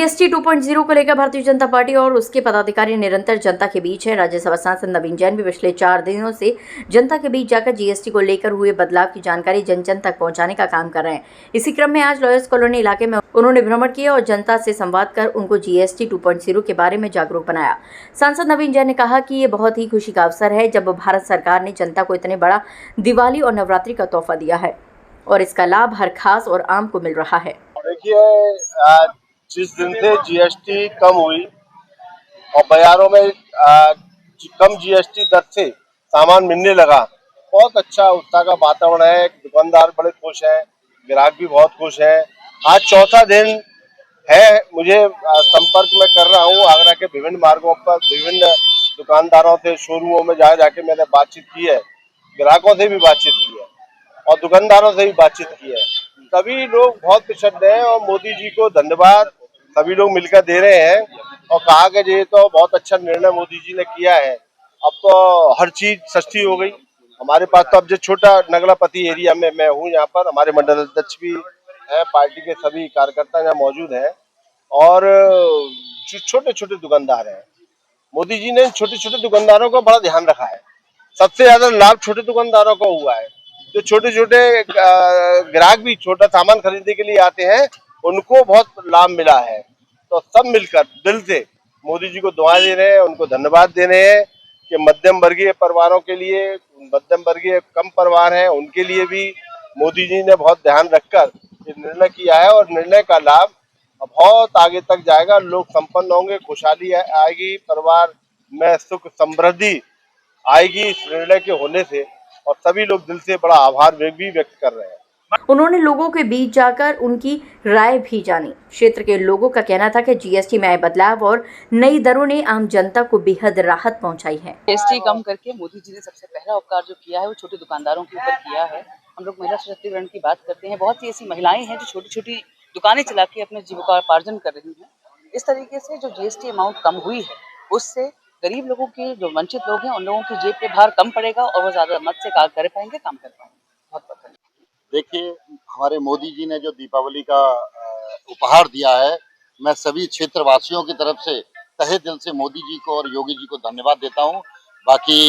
GST 2.0 को लेकर Bharatiya Janata party और उसके पदाधिकारी निरंतर जनता के बीच है। राज्यसभा सांसद नवीन जैन भी पिछले 4 दिनों से जनता के बीच जाकर जीएसटी को लेकर हुए बदलाव की जानकारी जन जन तक पहुंचाने का काम कर रहे हैं। इसी क्रम में आज लॉयर्स कॉलोनी इलाके में उन्होंने भ्रमण किया और जनता से संवाद कर उनको जीएसटी 2.0 के बारे में जागरूक बनाया। सांसद नवीन जैन ने कहा कि ये बहुत ही खुशी का अवसर है जब भारत सरकार ने जनता को इतने बड़ा दिवाली और नवरात्रि का तोहफा दिया है और इसका लाभ हर खास और आम को मिल रहा है। देखिए, जिस दिन से जीएसटी कम हुई और बाजारों में कम जीएसटी दर से सामान मिलने लगा, बहुत अच्छा उत्साह का वातावरण है। दुकानदार बड़े खुश हैं, ग्राहक भी बहुत खुश हैं। आज चौथा दिन है, मुझे संपर्क में कर रहा हूँ आगरा के विभिन्न मार्गों पर विभिन्न दुकानदारों से, शोरूमों में जाके मैंने बातचीत की है, ग्राहकों से भी बातचीत की है और दुकानदारों से भी बातचीत की है। सभी लोग बहुत प्रसन्न हैं और मोदी जी को धन्यवाद सभी लोग मिलकर दे रहे हैं और कहा कि ये तो बहुत अच्छा निर्णय मोदी जी ने किया है। अब तो हर चीज सस्ती हो गई हमारे पास। तो अब जो छोटा नगलापति एरिया में मैं हूँ, यहाँ पर हमारे मंडल अध्यक्ष भी है, पार्टी के सभी कार्यकर्ता यहाँ मौजूद हैं और जो छोटे छोटे दुकानदार हैं, मोदी जी ने छोटे छोटे दुकानदारों का बड़ा ध्यान रखा है। सबसे ज्यादा लाभ छोटे दुकानदारों को हुआ है। जो छोटे छोटे ग्राहक भी छोटा सामान खरीदने के लिए आते हैं, उनको बहुत लाभ मिला है। तो सब मिलकर दिल से मोदी जी को दुआ दे रहे हैं, उनको धन्यवाद दे रहे हैं कि मध्यम वर्गीय परिवारों के लिए, मध्यम वर्गीय कम परिवार हैं, उनके लिए भी मोदी जी ने बहुत ध्यान रखकर ये निर्णय किया है और निर्णय का लाभ बहुत आगे तक जाएगा। लोग संपन्न होंगे, खुशहाली आएगी, परिवार में सुख समृद्धि आएगी इस निर्णय के होने से और सभी लोग दिल से बड़ा आभार भी व्यक्त कर रहे हैं। उन्होंने लोगों के बीच जाकर उनकी राय भी जानी। क्षेत्र के लोगों का कहना था कि जीएसटी में आए बदलाव और नई दरों ने आम जनता को बेहद राहत पहुंचाई है। जीएसटी कम करके मोदी जी ने सबसे पहला उपकार जो किया है वो छोटे दुकानदारों के ऊपर किया है। हम लोग महिला सशक्तिकरण की बात करते हैं, बहुत सी ऐसी महिलाएं हैं जो छोटी छोटी दुकानें चला के अपने जीविकोपार्जन कर रही हैं। इस तरीके से जो जीएसटी अमाउंट कम हुई है उससे गरीब लोगों के, जो वंचित लोग हैं, उन लोगों की जेब पे भार कम पड़ेगा और वो ज्यादा मत से काम कर पाएंगे। बहुत बहुत देखिए, हमारे मोदी जी ने जो दीपावली का उपहार दिया है, मैं सभी क्षेत्रवासियों की तरफ से तहे दिल से मोदी जी को और योगी जी को धन्यवाद देता हूं। बाकी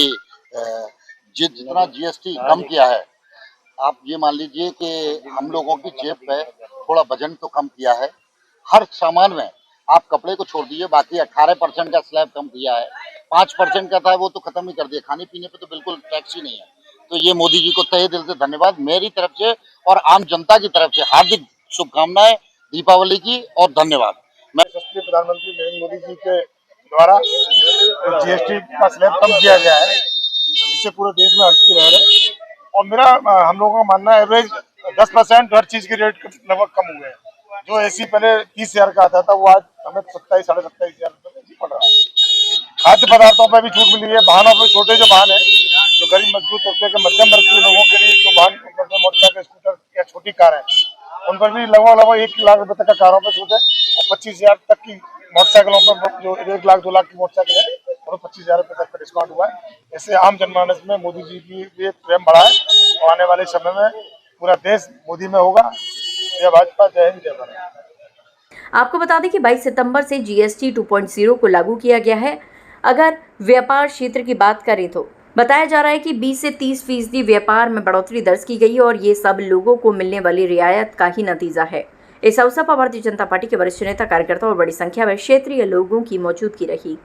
जितना जीएसटी कम किया है, आप ये मान लीजिए कि हम लोगों की जेब पे थोड़ा वजन तो कम किया है। हर सामान में आप कपड़े को छोड़ दीजिए, बाकी 18% का स्लैब कम किया है। 5% का था वो तो खत्म ही कर दिया। खाने पीने पे तो बिल्कुल टैक्स ही नहीं है। तो ये मोदी जी को तहे दिल से धन्यवाद मेरी तरफ से और आम जनता की तरफ से हार्दिक शुभकामनाएं दीपावली की और धन्यवाद। मैं यशस्वी प्रधानमंत्री नरेंद्र मोदी जी के द्वारा जीएसटी का स्लैब कम किया गया है, इससे पूरे देश में हर्ष की लहर है और मेरा हम लोगों का मानना है एवरेज 10% हर चीज के रेट लगभग कम हुए हैं। जो एसी पहले 30,000 का आता था वो आज हमें 27 साढ़े 27,000 रुपये पड़ रहा है। खाद्य पदार्थों पर भी छूट मिली है। वाहनों पर छोटे जो वाहन है, जो गरीब मजदूर तबके के मध्यम वर्ग के लोगों के लिए जो वाहन, मोटरसाइकिल, स्कूटर या छोटी कार है, उन पर भी लगभग 1 लाख रुपए तक का कारों पर छूट है और 25,000 तक की मोटरसाइकिलों पर, जो 1 लाख 2 लाख की मोटरसाइकिल है, और 25,000 रुपए तक का डिस्काउंट हुआ है। ऐसे आम जनमानस में मोदी जी की भी प्रेम बढ़ा है और आने वाले समय में पूरा देश मोदी में होगा। जय भाजपा, जय हिंद, जय भारत। आपको बता दें कि 22 सितंबर से जीएसटी 2.0 को लागू किया गया है। अगर व्यापार क्षेत्र की बात करें तो बताया जा रहा है कि 20 से 30% व्यापार में बढ़ोतरी दर्ज की गई और ये सब लोगों को मिलने वाली रियायत का ही नतीजा है। इस अवसर पर भारतीय जनता पार्टी के वरिष्ठ नेता, कार्यकर्ता और बड़ी संख्या में क्षेत्रीय लोगों की मौजूदगी रही।